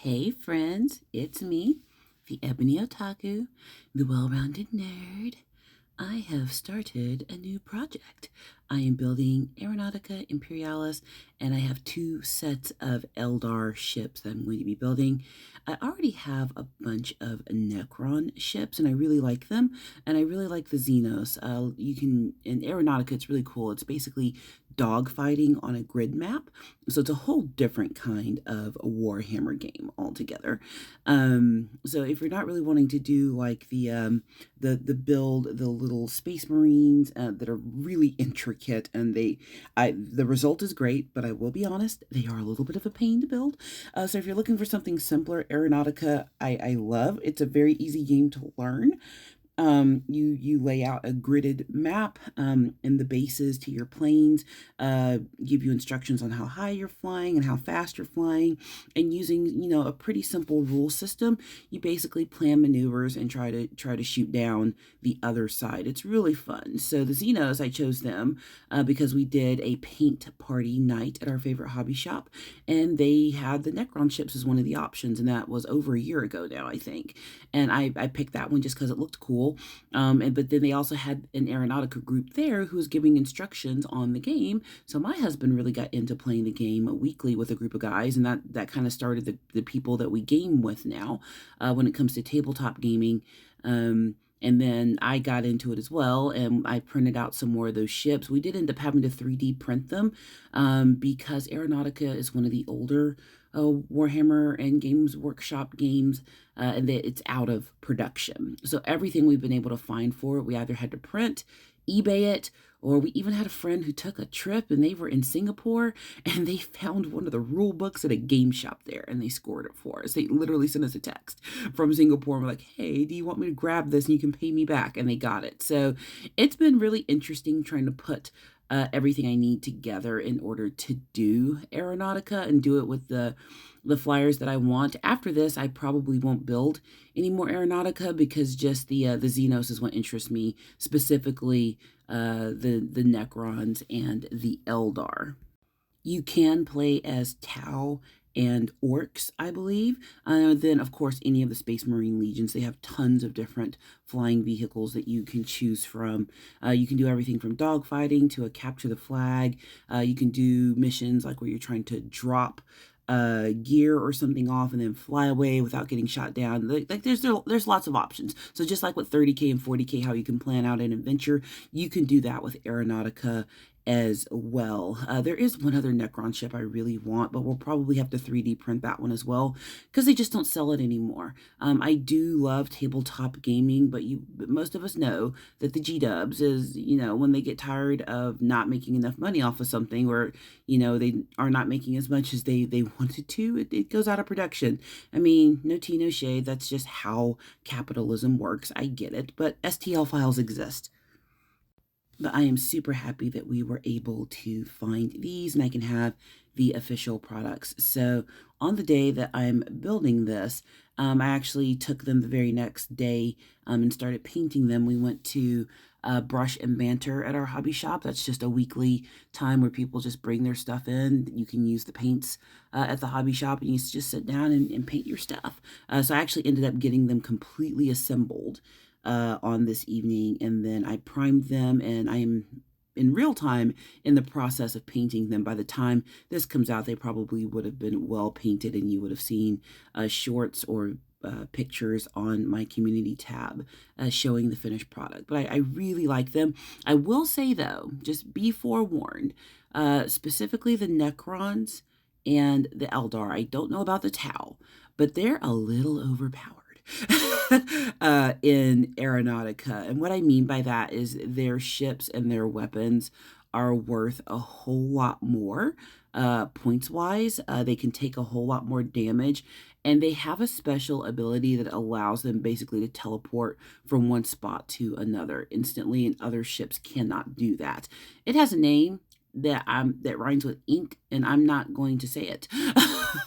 Hey friends, it's me, the Ebony Otaku, the well-rounded nerd. I have started a new project. I am building Aeronautica Imperialis, and I have two sets of Eldar ships that I'm going to be building. I already have a bunch of Necron ships, and I really like them, and I really like the Xenos. In Aeronautica, it's really cool. It's basically dogfighting on a grid map, so it's a whole different kind of a Warhammer game altogether. So if you're not really wanting to do like the build, the little space marines that are really intricate, and the result is great, but I will be honest, they are a little bit of a pain to build. So if you're looking for something simpler, Aeronautica I love. It's a very easy game to learn. You lay out a gridded map, and the bases to your planes, give you instructions on how high you're flying and how fast you're flying, and using a pretty simple rule system, you basically plan maneuvers and try to shoot down the other side. It's really fun. So the Xenos, I chose them because we did a paint party night at our favorite hobby shop, and they had the Necron ships as one of the options, and that was over a year ago now, I think. And I picked that one just because it looked cool. But then they also had an Aeronautica group there who was giving instructions on the game. So my husband really got into playing the game weekly with a group of guys, and that kind of started the people that we game with now when it comes to tabletop gaming. And then I got into it as well, and I printed out some more of those ships. We did end up having to 3D print them because Aeronautica is one of the older Warhammer and Games Workshop games, and that it's out of production. So everything we've been able to find for it, we either had to print, eBay it, or we even had a friend who took a trip and they were in Singapore and they found one of the rule books at a game shop there and they scored it for us. They literally sent us a text from Singapore and were like, hey, do you want me to grab this and you can pay me back? And they got it. So it's been really interesting trying to put everything I need together in order to do Aeronautica and do it with the flyers that I want. After this, I probably won't build any more Aeronautica because just the Xenos is what interests me, specifically the Necrons and the Eldar. You can play as Tau and orcs, I believe. Then, of course, any of the Space Marine legions. They have tons of different flying vehicles that you can choose from. You can do everything from dogfighting to a capture the flag. You can do missions like where you're trying to drop gear or something off and then fly away without getting shot down. Like there's lots of options. So just like with 30K and 40K, how you can plan out an adventure, you can do that with Aeronautica as well. There is one other Necron ship I really want, but we'll probably have to 3D print that one as well because they just don't sell it anymore. I do love tabletop gaming, but most of us know that the G-dubs is, when they get tired of not making enough money off of something, or, they are not making as much as they wanted to, it goes out of production. I mean, no tea, no shade. That's just how capitalism works. I get it, but STL files exist. But I am super happy that we were able to find these and I can have the official products. So on the day that I'm building this, I actually took them the very next day and started painting them. We went to Brush and Banter at our hobby shop. That's just a weekly time where people just bring their stuff in. You can use the paints at the hobby shop and you just sit down and paint your stuff. So I actually ended up getting them completely assembled on this evening, and then I primed them, and I am in real time in the process of painting them. By the time this comes out, they probably would have been well painted, and you would have seen shorts or pictures on my community tab showing the finished product. But I really like them. I will say though, just be forewarned, specifically the Necrons and the Eldar. I don't know about the Tau, but they're a little overpowered. In Aeronautica. And what I mean by that is their ships and their weapons are worth a whole lot more points wise. They can take a whole lot more damage, and they have a special ability that allows them basically to teleport from one spot to another instantly, and other ships cannot do that. It has a name that rhymes with ink, and I'm not going to say it.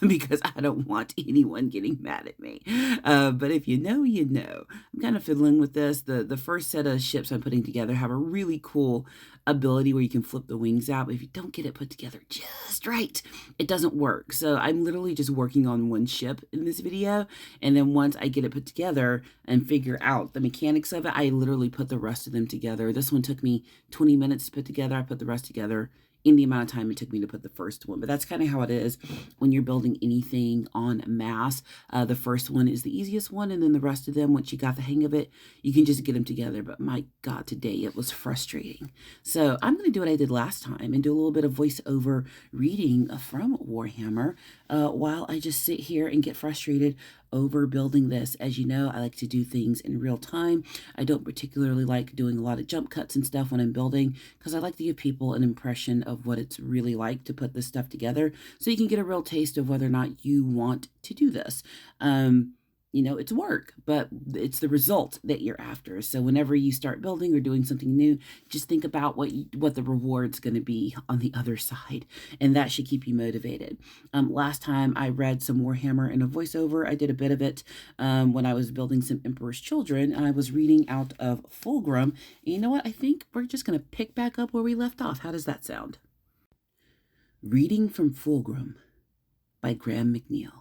because I don't want anyone getting mad at me. But if you know, you know. I'm kind of fiddling with this. The first set of ships I'm putting together have a really cool ability where you can flip the wings out, but if you don't get it put together just right, it doesn't work. So I'm literally just working on one ship in this video, and then once I get it put together and figure out the mechanics of it, I literally put the rest of them together. This one took me 20 minutes to put together. I put the rest together in the amount of time it took me to put the first one. But that's kind of how it is when you're building anything on mass. The first one is the easiest one, and then the rest of them, once you got the hang of it, you can just get them together. But my God, today it was frustrating. So I'm going to do what I did last time and do a little bit of voiceover reading from Warhammer while I just sit here and get frustrated over building this. As you know, I like to do things in real time. I don't particularly like doing a lot of jump cuts and stuff when I'm building, because I like to give people an impression of what it's really like to put this stuff together, so you can get a real taste of whether or not you want to do this. You know, it's work, but it's the result that you're after. So whenever you start building or doing something new, just think about what the reward's going to be on the other side, and that should keep you motivated. Last time I read some Warhammer in a voiceover. I did a bit of it when I was building some Emperor's Children, and I was reading out of Fulgrim. And you know what? I think we're just going to pick back up where we left off. How does that sound? Reading from Fulgrim by Graham McNeil.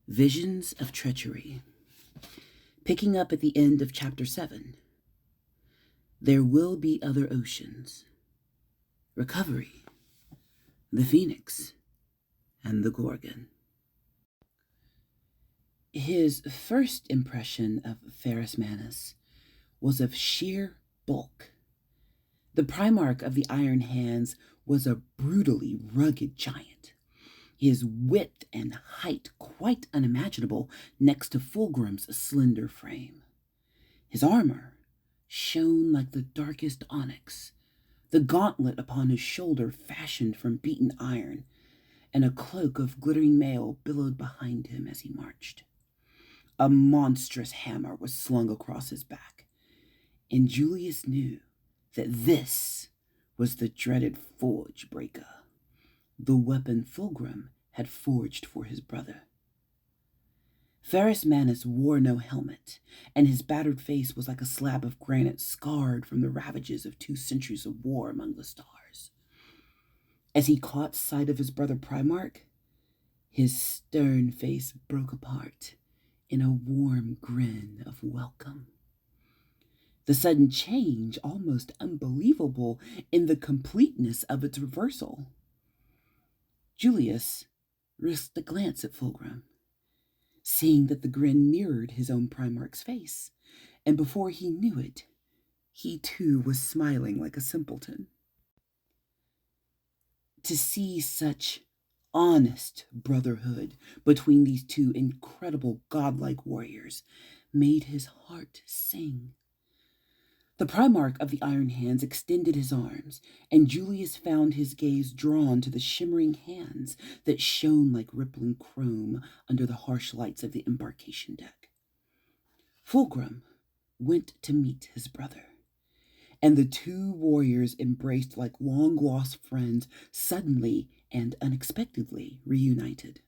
Visions of Treachery. Picking up at the end of Chapter 7. There will be other oceans. Recovery. The Phoenix. And the Gorgon. His first impression of Ferrus Manus was of sheer bulk. The Primarch of the Iron Hands was a brutally rugged giant, his width and height quite unimaginable next to Fulgrim's slender frame. His armor shone like the darkest onyx, the gauntlet upon his shoulder fashioned from beaten iron, and a cloak of glittering mail billowed behind him as he marched. A monstrous hammer was slung across his back, and Julius knew that this was the dreaded Forge Breaker, the weapon Fulgrim had forged for his brother. Ferrus Manus wore no helmet, and his battered face was like a slab of granite scarred from the ravages of 2 centuries of war among the stars. As he caught sight of his brother Primarch, his stern face broke apart in a warm grin of welcome. The sudden change almost unbelievable in the completeness of its reversal. Julius risked a glance at Fulgrim, seeing that the grin mirrored his own Primarch's face, and before he knew it, he too was smiling like a simpleton. To see such honest brotherhood between these two incredible godlike warriors made his heart sing. The Primarch of the Iron Hands extended his arms, and Julius found his gaze drawn to the shimmering hands that shone like rippling chrome under the harsh lights of the embarkation deck. Fulgrim went to meet his brother, and the 2 warriors embraced like long-lost friends, suddenly and unexpectedly reunited.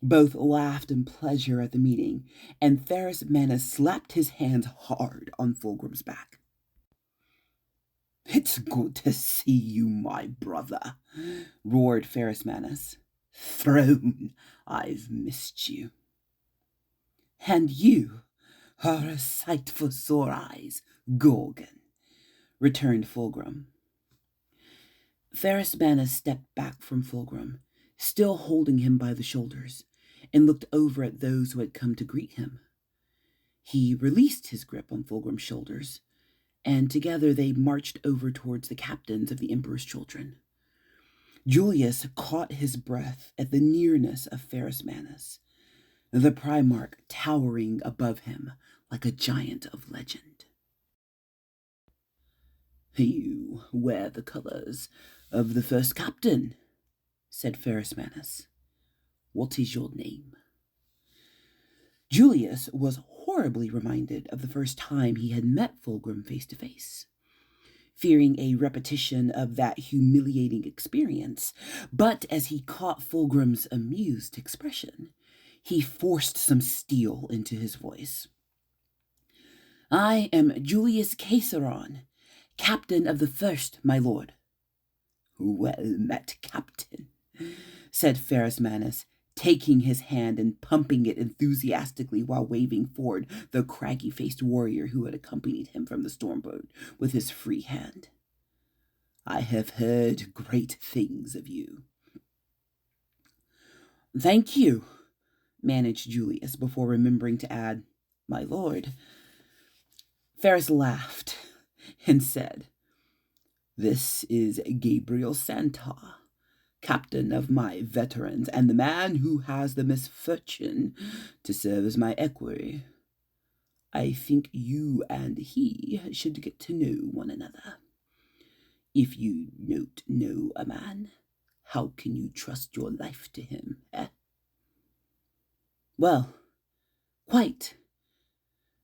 Both laughed in pleasure at the meeting, and Ferrus Manus slapped his hands hard on Fulgrim's back. "It's good to see you, my brother," roared Ferrus Manus. "Throne, I've missed you." "And you are a sight for sore eyes, Gorgon," returned Fulgrim. Ferrus Manus stepped back from Fulgrim, still holding him by the shoulders, and looked over at those who had come to greet him. He released his grip on Fulgrim's shoulders, and together they marched over towards the captains of the Emperor's Children. Julius caught his breath at the nearness of Ferrus Manus, the Primarch towering above him like a giant of legend. "You wear the colors of the first captain," said Ferrus Manus. "What is your name?" Julius was horribly reminded of the first time he had met Fulgrim face to face. fearing a repetition of that humiliating experience. But as he caught Fulgrim's amused expression, he forced some steel into his voice. "I am Julius Caesaron, captain of the first, my lord." "Well met, captain," said Pharismanus, taking his hand and pumping it enthusiastically while waving forward the craggy-faced warrior who had accompanied him from the stormboat with his free hand. "I have heard great things of you." "Thank you," managed Julius before remembering to add, "my lord." Ferris laughed and said, "This is Gabriel Santa, captain of my veterans, and the man who has the misfortune to serve as my equerry. I think you and he should get to know one another. If you don't know a man, how can you trust your life to him, eh?" "Well, quite,"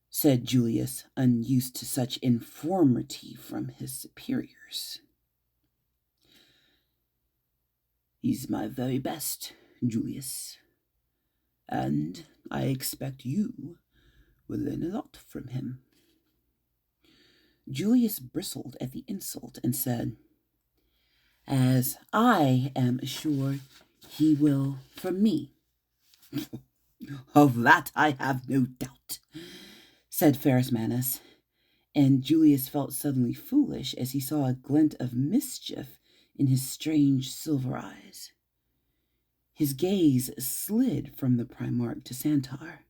said Julius, unused to such informality from his superiors. "He's my very best, Julius, and I expect you will learn a lot from him." Julius bristled at the insult and said, "As I am sure he will from me." "Of that I have no doubt," said Pharismanus, and Julius felt suddenly foolish as he saw a glint of mischief in his strange silver eyes. His gaze slid from the Primarch to Santar,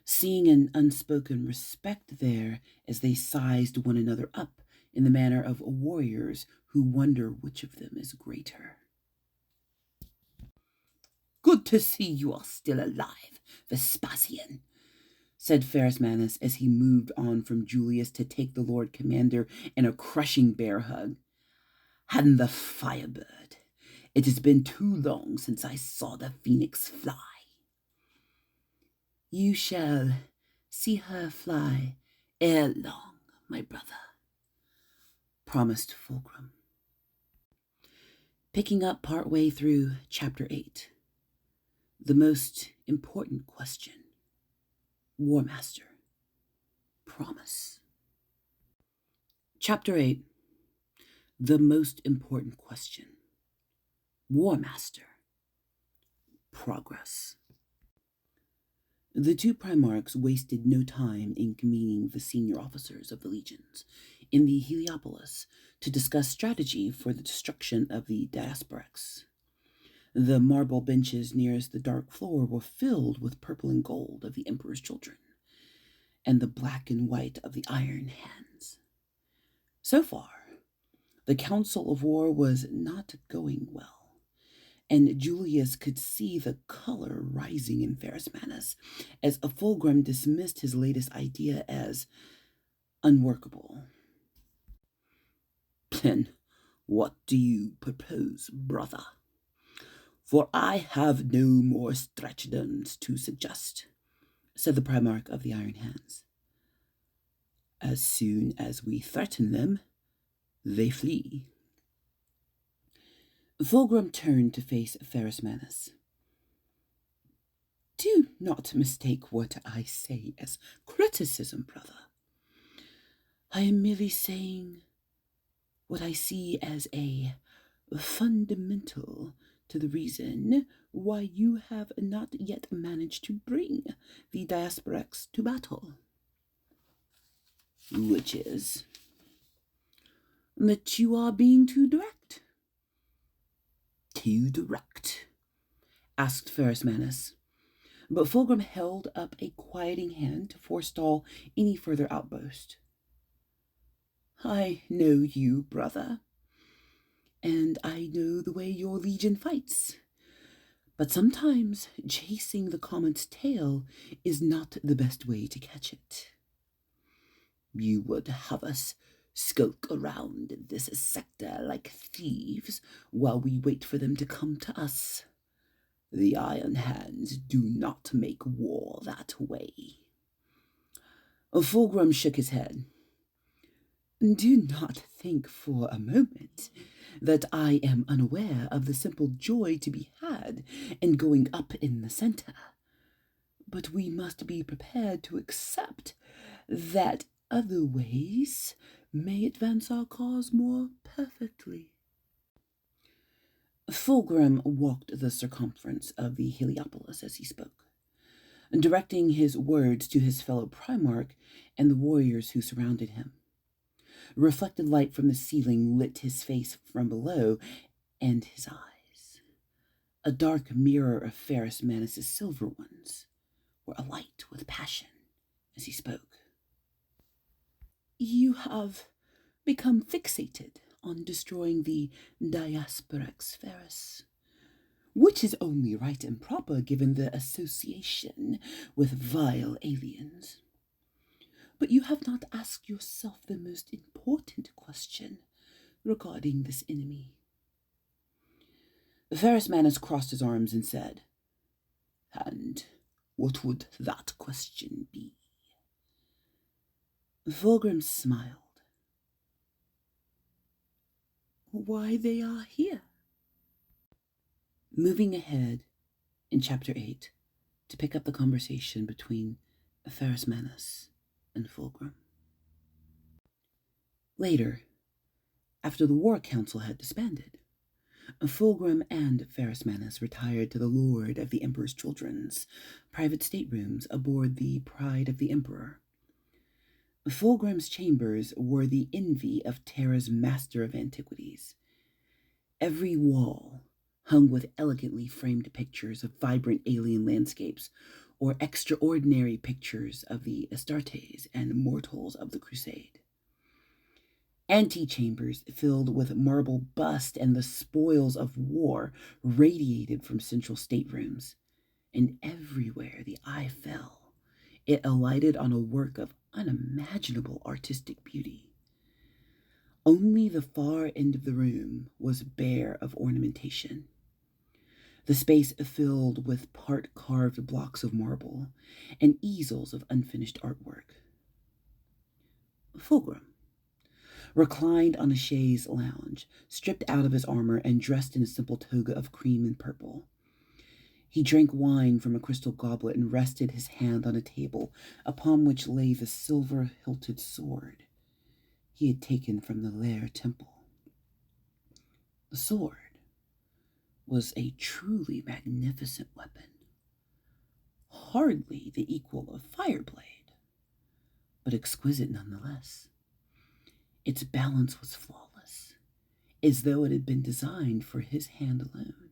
seeing an unspoken respect there as they sized one another up in the manner of warriors who wonder which of them is greater. "Good to see you are still alive, Vespasian," said Pharismanus as he moved on from Julius to take the Lord Commander in a crushing bear hug. "And the Firebird. It has been too long since I saw the phoenix fly." "You shall see her fly ere long, my brother," promised Fulgrim. Picking up partway through Chapter 8. The most important question. War Master. Promise. Chapter 8. The most important question. War Master. Progress. The two Primarchs wasted no time in convening the senior officers of the legions in the Heliopolis to discuss strategy for the destruction of the Diasporex. The marble benches nearest the dark floor were filled with purple and gold of the Emperor's children, and the black and white of the Iron Hands. So far, the Council of War was not going well, and Julius could see the color rising in Pharismanus as Fulgrim dismissed his latest idea as unworkable. "Then what do you propose, brother? For I have no more stratagems to suggest," said the Primarch of the Iron Hands. "As soon as we threaten them, they flee." Fulgrim turned to face Pharismanus. "Do not mistake what I say as criticism, brother. I am merely saying what I see as a fundamental to the reason why you have not yet managed to bring the Diasporex to battle. Which is that you are being too direct." "Too direct?" asked Pharismanus, but Fulgrim held up a quieting hand to forestall any further outburst. "I know you, brother, and I know the way your legion fights. But sometimes chasing the comet's tail is not the best way to catch it. You would have us skulk around this sector like thieves while we wait for them to come to us. The Iron Hands do not make war that way." Fulgrim shook his head. Do not think for a moment that I am unaware of the simple joy to be had in going up in the center. But we must be prepared to accept that other ways may advance our cause more perfectly. Fulgrim walked the circumference of the Heliopolis as he spoke, directing his words to his fellow Primarch and the warriors who surrounded him. Reflected light from the ceiling lit his face from below and his eyes. A dark mirror of Ferrus Manus' silver ones were alight with passion as he spoke. You have become fixated on destroying the Diasporex Ferrus, which is only right and proper given the association with vile aliens. But you have not asked yourself the most important question regarding this enemy. Ferrus Manus crossed his arms and said, "And what would that question be?" Fulgrim smiled. "Why they are here." Moving ahead in Chapter 8 to pick up the conversation between Ferrus Manus and Fulgrim. Later, after the War Council had disbanded, Fulgrim and Ferrus Manus retired to the Lord of the Emperor's Children's private staterooms aboard the Pride of the Emperor. Fulgrim's chambers were the envy of Terra's master of antiquities. Every wall hung with elegantly framed pictures of vibrant alien landscapes or extraordinary pictures of the Astartes and mortals of the Crusade. Antechambers filled with marble bust and the spoils of war radiated from central staterooms, and everywhere the eye fell, it alighted on a work of unimaginable artistic beauty. Only the far end of the room was bare of ornamentation, the space filled with part-carved blocks of marble and easels of unfinished artwork. Fulgrim reclined on a chaise lounge, stripped out of his armor and dressed in a simple toga of cream and purple. He drank wine from a crystal goblet and rested his hand on a table upon which lay the silver-hilted sword he had taken from the Lair Temple. The sword was a truly magnificent weapon, hardly the equal of Fireblade, but exquisite nonetheless. Its balance was flawless, as though it had been designed for his hand alone,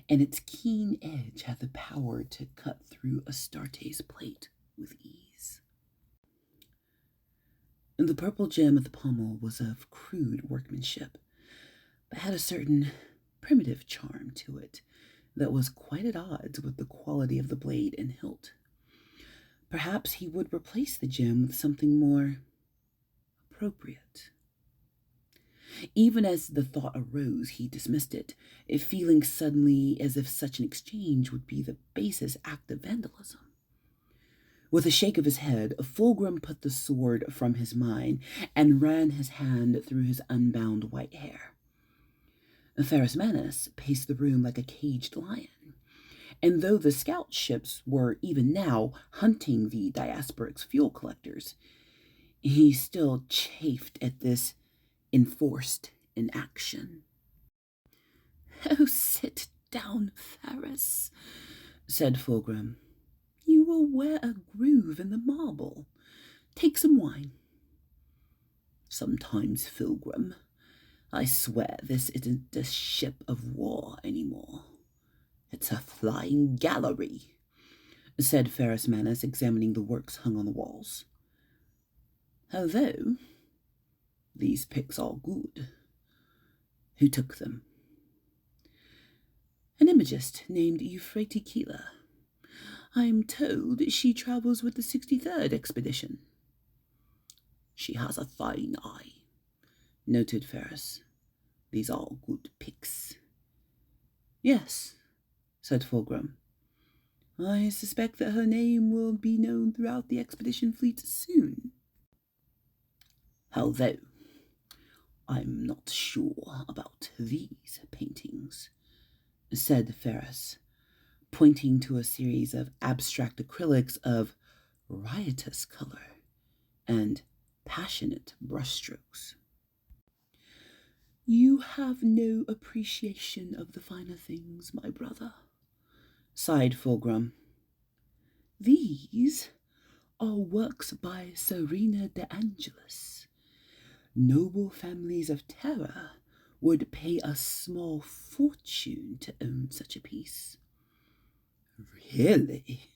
and its keen edge had the power to cut through Astarte's plate with ease. And the purple gem at the pommel was of crude workmanship, but had a certain primitive charm to it that was quite at odds with the quality of the blade and hilt. Perhaps he would replace the gem with something more appropriate. Even as the thought arose, he dismissed it, feeling suddenly as if such an exchange would be the basest act of vandalism. With a shake of his head, Fulgrim put the sword from his mind and ran his hand through his unbound white hair. Ferrus Manus paced the room like a caged lion, and though the scout ships were even now hunting the Diasporix fuel collectors, he still chafed at this enforced inaction. "Oh, sit down, Ferrus," said Fulgrim. "You will wear a groove in the marble. Take some wine." "Sometimes, Fulgrim, I swear this isn't a ship of war anymore. It's a flying gallery," said Ferrus Manus, examining the works hung on the walls. "Although these pics are good. Who took them?" "An imagist named Euphrates. I'm told she travels with the 63rd expedition." "She has a fine eye," noted Ferrus. "These are good pics." "Yes," said Fulgrim. "I suspect that her name will be known throughout the expedition fleet soon." Although I'm not sure about these paintings, said Ferris, pointing to a series of abstract acrylics of riotous color and passionate brushstrokes. You have no appreciation of the finer things, my brother, sighed Fulgrim. These are works by Serena de Angelis. Noble families of Terra would pay a small fortune to own such a piece. Really?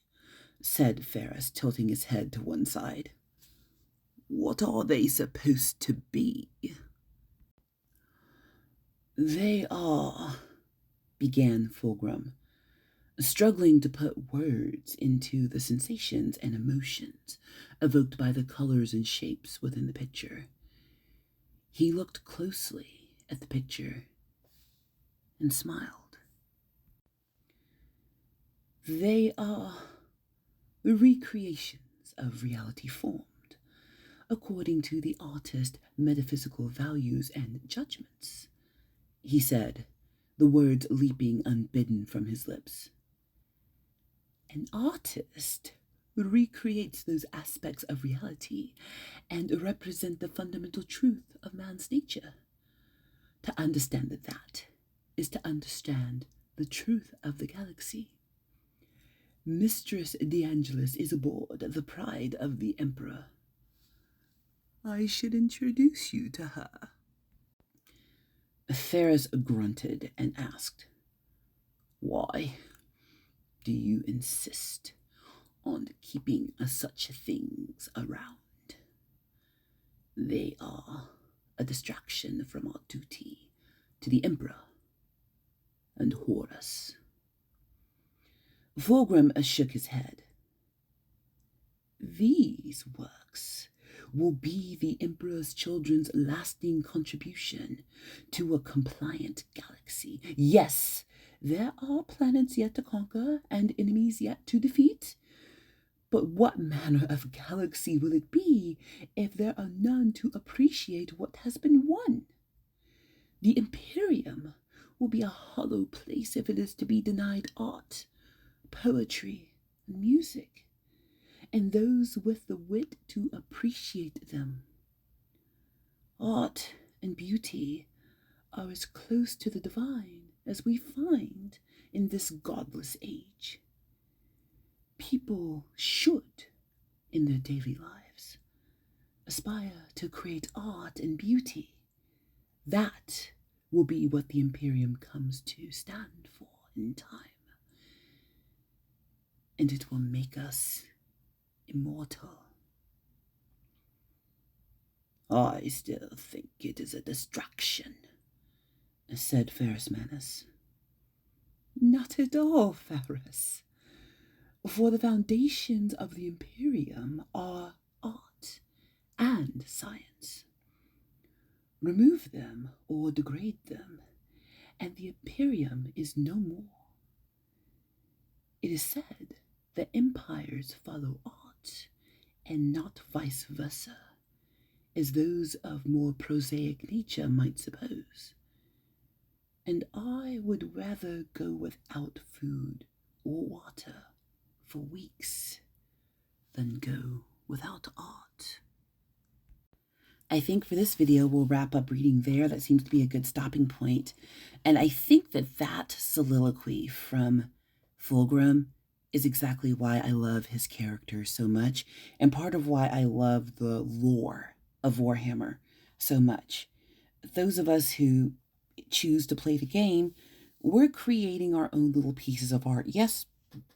Said Ferris, tilting his head to one side. What are they supposed to be? They are, began Fulgrim, struggling to put words into the sensations and emotions evoked by the colors and shapes within the picture. He looked closely at the picture and smiled. They are recreations of reality formed according to the artist's metaphysical values and judgments, he said, the words leaping unbidden from his lips. An artist recreates those aspects of reality and represent the fundamental truth of man's nature. To understand that is to understand the truth of the galaxy. Mistress De Angelis is aboard the Pride of the Emperor. I should introduce you to her. Ferris grunted and asked, Why do you insist on keeping such things around? They are a distraction from our duty to the Emperor and Horus. Fulgrim shook his head. These works will be the Emperor's children's lasting contribution to a compliant galaxy. Yes, there are planets yet to conquer and enemies yet to defeat. But what manner of galaxy will it be if there are none to appreciate what has been won? The Imperium will be a hollow place if it is to be denied art, poetry, and music, and those with the wit to appreciate them. Art and beauty are as close to the divine as we find in this godless age. People should, in their daily lives, aspire to create art and beauty. That will be what the Imperium comes to stand for in time. And it will make us immortal. I still think it is a distraction, said Ferris Manus. Not at all, Ferris. For the foundations of the Imperium are art and science. Remove them or degrade them, and the Imperium is no more. It is said that empires follow art, and not vice versa, as those of more prosaic nature might suppose. And I would rather go without food or water for weeks than go without art. I think for this video, we'll wrap up reading there. That seems to be a good stopping point. And I think that soliloquy from Fulgrim is exactly why I love his character so much, and part of why I love the lore of Warhammer so much. Those of us who choose to play the game, we're creating our own little pieces of art. Yes,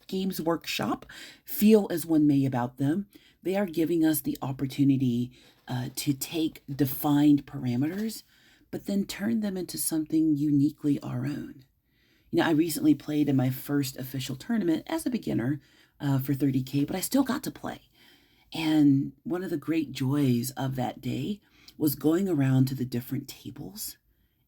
Games Workshop, feel as one may about them, they are giving us the opportunity to take defined parameters, but then turn them into something uniquely our own. You know, I recently played in my first official tournament as a beginner for 30K, but I still got to play. And one of the great joys of that day was going around to the different tables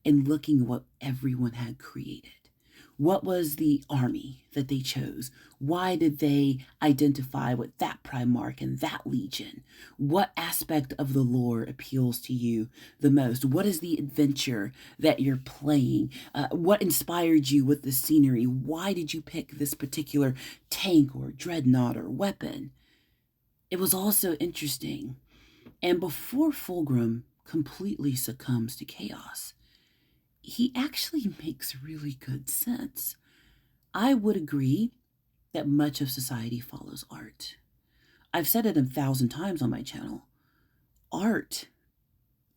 and looking what everyone had created. What was the army that they chose? Why did they identify with that Primarch and that legion? What aspect of the lore appeals to you the most? What is the adventure that you're playing? What inspired you with the scenery? Why did you pick this particular tank or dreadnought or weapon? It was also interesting. And before Fulgrim completely succumbs to chaos, he actually makes really good sense. I would agree that much of society follows art. I've said it 1,000 times on my channel. Art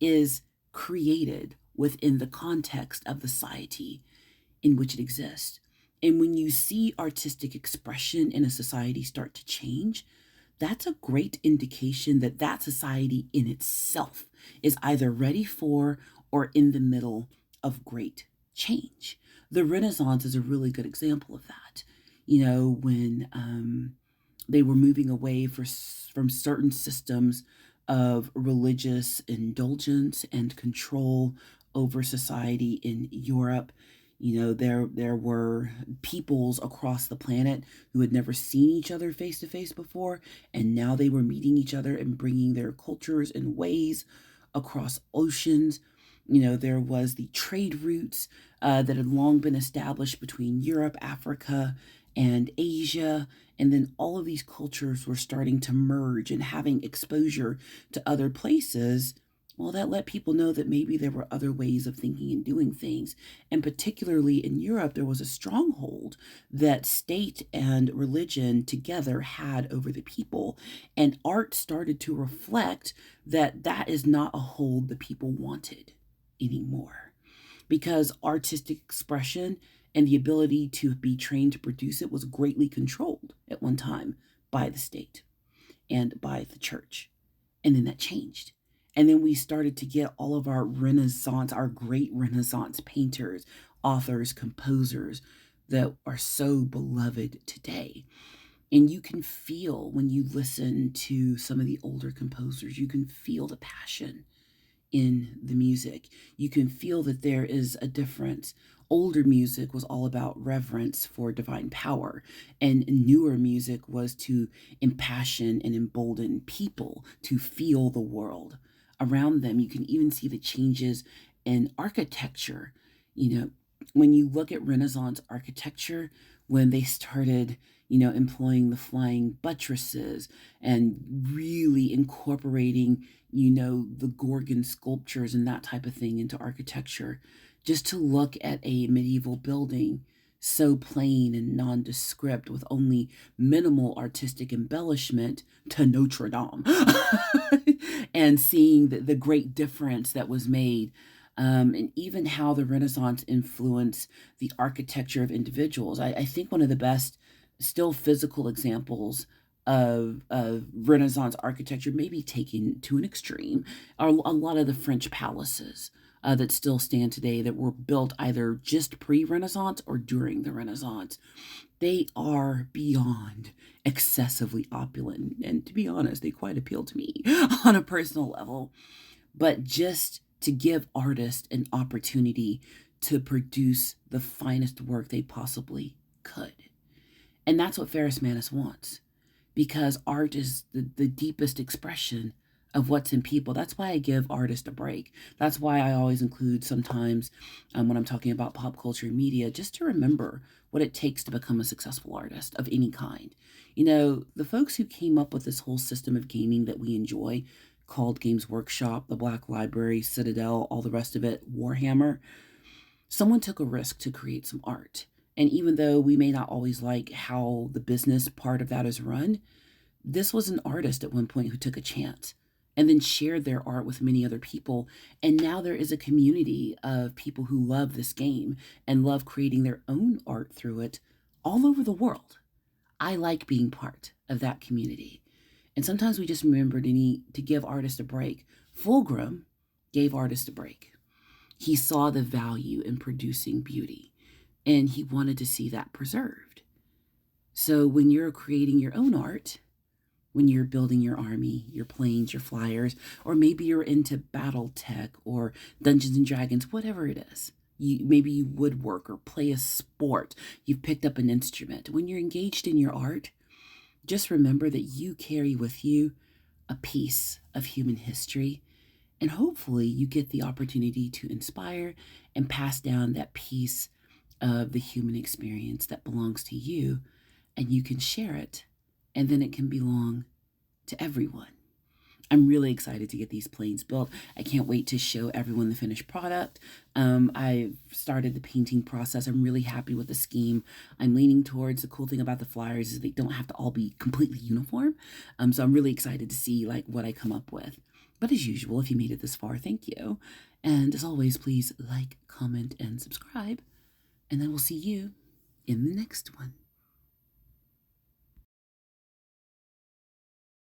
is created within the context of the society in which it exists. And when you see artistic expression in a society start to change, that's a great indication that that society in itself is either ready for or in the middle of great change. The Renaissance is a really good example of that. You know, when they were moving away from certain systems of religious indulgence and control over society in Europe. You know, there were peoples across the planet who had never seen each other face to face before, and now they were meeting each other and bringing their cultures and ways across oceans. You know, there was the trade routes that had long been established between Europe, Africa, and Asia. And then all of these cultures were starting to merge and having exposure to other places. Well, that let people know that maybe there were other ways of thinking and doing things. And particularly in Europe, there was a stronghold that state and religion together had over the people. And art started to reflect that that is not a hold the people wanted anymore, because artistic expression and the ability to be trained to produce it was greatly controlled at one time by the state and by the church. And then that changed. And then we started to get all of our Renaissance, our great Renaissance painters, authors, composers that are so beloved today. And you can feel when you listen to some of the older composers, you can feel the passion in the music. You can feel that there is a difference. Older music was all about reverence for divine power, and newer music was to impassion and embolden people to feel the world around them. You can even see the changes in architecture. You know, when you look at Renaissance architecture, when they started, employing the flying buttresses and really incorporating, the Gorgon sculptures and that type of thing into architecture, just to look at a medieval building so plain and nondescript with only minimal artistic embellishment to Notre Dame and seeing the great difference that was made, and even how the Renaissance influenced the architecture of individuals. I think one of the best still physical examples of Renaissance architecture, maybe taken to an extreme, are a lot of the French palaces that still stand today that were built either just pre-Renaissance or during the Renaissance. They are beyond excessively opulent, and to be honest, they quite appeal to me on a personal level. But just to give artists an opportunity to produce the finest work they possibly could. And that's what Ferris Manus wants, because art is the deepest expression of what's in people. That's why I give artists a break. That's why I always include sometimes when I'm talking about pop culture and media, just to remember what it takes to become a successful artist of any kind. The folks who came up with this whole system of gaming that we enjoy, called Games Workshop, the Black Library, Citadel, all the rest of it, Warhammer, someone took a risk to create some art. And even though we may not always like how the business part of that is run, this was an artist at one point who took a chance and then shared their art with many other people. And now there is a community of people who love this game and love creating their own art through it all over the world. I like being part of that community. And sometimes we just remember to give artists a break. Fulgrim gave artists a break. He saw the value in producing beauty, and he wanted to see that preserved. So when you're creating your own art, when you're building your army, your planes, your flyers, or maybe you're into battle tech or Dungeons and Dragons, whatever it is, maybe you woodwork or play a sport. You've picked up an instrument. When you're engaged in your art, just remember that you carry with you a piece of human history, and hopefully you get the opportunity to inspire and pass down that piece of the human experience that belongs to you, and you can share it, and then it can belong to everyone. I'm really excited to get these planes built. I can't wait to show everyone the finished product. I've started the painting process. I'm really happy with the scheme. I'm leaning towards, the cool thing about the flyers is they don't have to all be completely uniform. So I'm really excited to see like what I come up with. But as usual, if you made it this far, thank you. And as always, please like, comment, and subscribe. And then we'll see you in the next one.